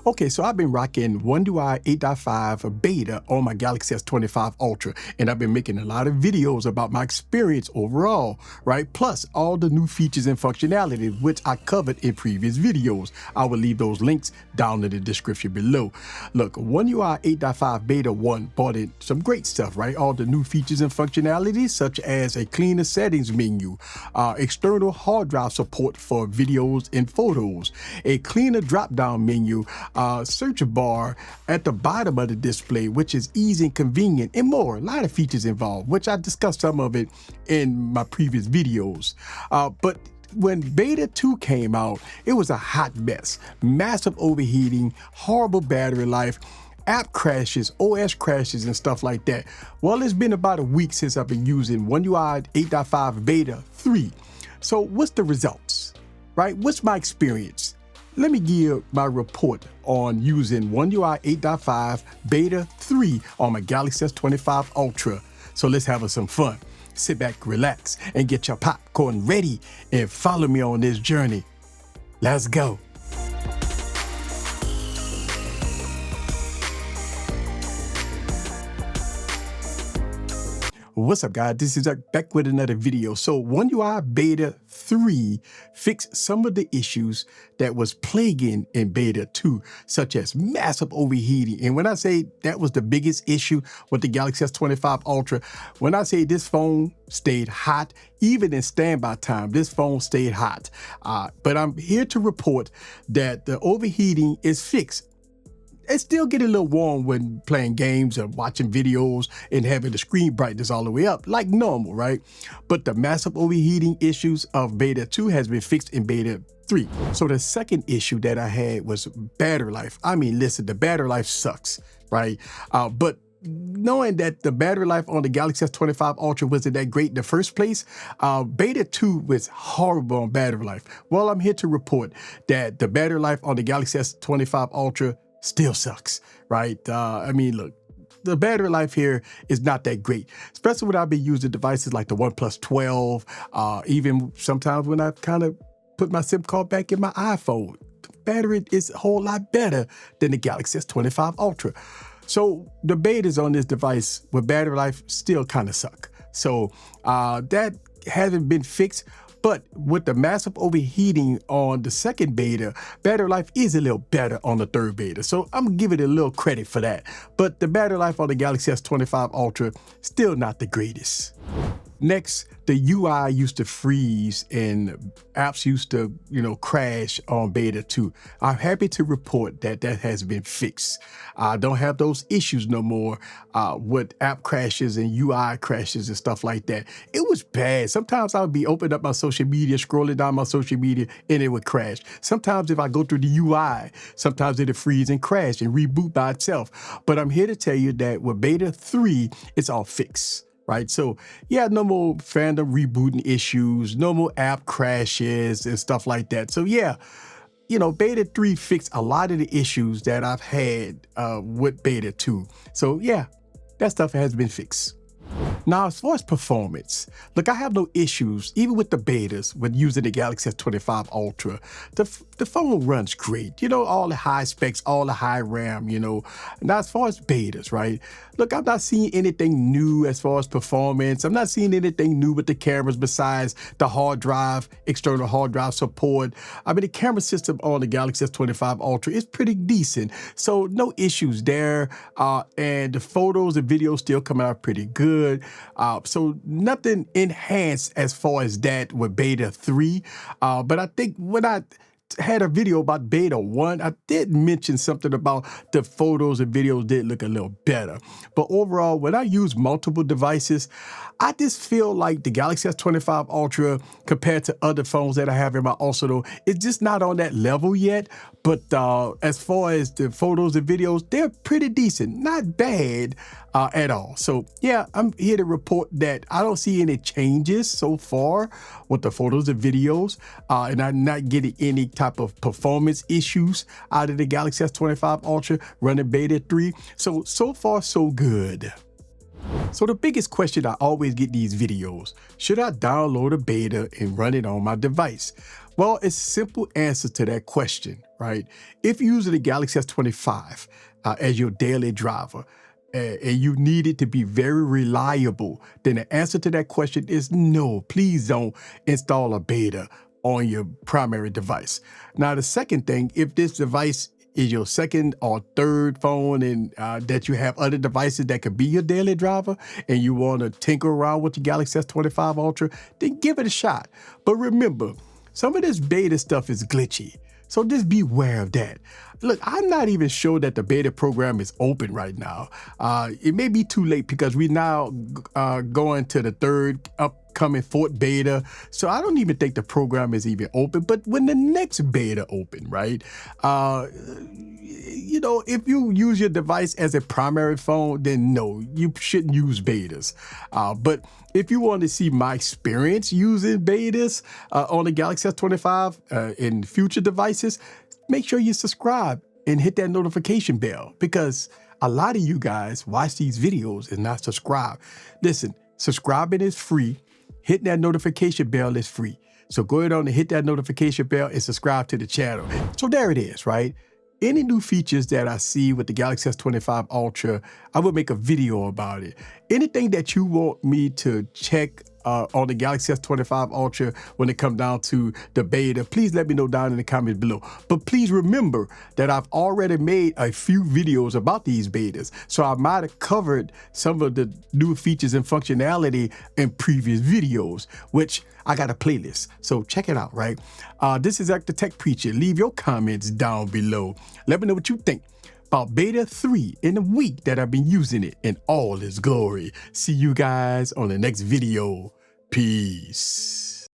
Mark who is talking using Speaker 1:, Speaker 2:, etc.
Speaker 1: Okay, so I've been rocking OneUI 8.5 beta on my Galaxy S25 Ultra, and I've been making a lot of videos about my experience overall, right? Plus all the new features and functionality, which I covered in previous videos. I will leave those links down in the description below. Look, OneUI 8.5 beta 1 brought in some great stuff, right? All the new features and functionalities, such as a cleaner settings menu, external hard drive support for videos and photos, a cleaner drop-down menu, search bar at the bottom of the display, which is easy and convenient, and more. A lot of features involved, which I discussed some of it in my previous videos. But when beta 2 came out, it was a hot mess. Massive overheating, horrible battery life, app crashes, OS crashes, and stuff like that. Well, it's been about a week since I've been using OneUI 8.5 beta 3. So what's the results, right? What's my experience? Let me give my report on using OneUI 8.5 beta 3 on my Galaxy S25 Ultra. So let's have some fun. Sit back, relax, and get your popcorn ready and follow me on this journey. Let's go. What's up, guys? This is back with another video. So OneUI Beta 3 fixed some of the issues that was plaguing in Beta 2, such as massive overheating. And when I say that was the biggest issue with the Galaxy S25 Ultra, when I say this phone stayed hot, even in standby time, this phone stayed hot. But I'm here to report that the overheating is fixed. It still get a little warm when playing games or watching videos and having the screen brightness all the way up, like normal, right? But the massive overheating issues of Beta 2 has been fixed in Beta 3. So the second issue that I had was battery life. I mean, listen, the battery life sucks, right? But knowing that the battery life on the Galaxy S25 Ultra wasn't that great in the first place, Beta 2 was horrible on battery life. Well, I'm here to report that the battery life on the Galaxy S25 Ultra still sucks, right? I mean, look, the battery life here is not that great, especially when I've been using devices like the OnePlus 12, even sometimes when I kind of put my SIM card back in my iPhone. The battery is a whole lot better than the Galaxy S25 Ultra. So the betas on this device with battery life still kind of suck. So that hasn't been fixed. But with the massive overheating on the second beta, battery life is a little better on the third beta. So I'm gonna give it a little credit for that. But the battery life on the Galaxy S25 Ultra, still not the greatest. Next, the UI used to freeze and apps used to, crash on Beta 2. I'm happy to report that that has been fixed. I don't have those issues no more with app crashes and UI crashes and stuff like that. It was bad. Sometimes I would be opening up my social media, scrolling down my social media, and it would crash. Sometimes if I go through the UI, sometimes it'll freeze and crash and reboot by itself. But I'm here to tell you that with Beta 3, it's all fixed. Right, so yeah, no more fandom rebooting issues, no more app crashes and stuff like that. So yeah, Beta 3 fixed a lot of the issues that I've had with Beta 2. So yeah, that stuff has been fixed. Now, as far as performance, look, I have no issues, even with the betas, with using the Galaxy S25 Ultra. The phone runs great, all the high specs, all the high RAM, Now, as far as betas, right? Look, I'm not seeing anything new as far as performance. I'm not seeing anything new with the cameras besides the hard drive, external hard drive support. I mean, the camera system on the Galaxy S25 Ultra is pretty decent, so no issues there. And the photos and videos still coming out pretty good. So nothing enhanced as far as that with Beta 3. But I think when I had a video about Beta 1, I did mention something about the photos and videos did look a little better. But overall, when I use multiple devices, I just feel like the Galaxy S25 Ultra compared to other phones that I have in my arsenal, it's just not on that level yet. But as far as the photos and videos, they're pretty decent, not bad at all. So yeah, I'm here to report that I don't see any changes so far with the photos and videos, and I'm not getting any type of performance issues out of the Galaxy S25 Ultra running Beta 3. So far, so good. So the biggest question I always get these videos, should I download a beta and run it on my device? Well, it's a simple answer to that question, right? If you're using the Galaxy S25 as your daily driver, and you need it to be very reliable, then the answer to that question is no, please don't install a beta on your primary device. Now, the second thing, if this device is your second or third phone and that you have other devices that could be your daily driver and you want to tinker around with the Galaxy S25 Ultra, then give it a shot. But remember, some of this beta stuff is glitchy. So just beware of that. Look, I'm not even sure that the beta program is open right now. It may be too late because we're now going to the third upcoming fourth beta. So I don't even think the program is even open. But when the next beta open, right? You know, if you use your device as a primary phone, then no, you shouldn't use betas. But if you want to see my experience using betas on the Galaxy S25 in future devices, make sure you subscribe and hit that notification bell because a lot of you guys watch these videos and not subscribe. Listen, subscribing is free. Hitting that notification bell is free. So go ahead on and hit that notification bell and subscribe to the channel. So there it is, right? Any new features that I see with the Galaxy S25 Ultra, I will make a video about it. Anything that you want me to check on the Galaxy S25 Ultra when it comes down to the beta, please let me know down in the comments below. But please remember that I've already made a few videos about these betas. So I might have covered some of the new features and functionality in previous videos, which I got a playlist. So check it out, right? This is the Tech Preacher. Leave your comments down below. Let me know what you think about Beta 3 in the week that I've been using it in all its glory. See you guys on the next video. Peace.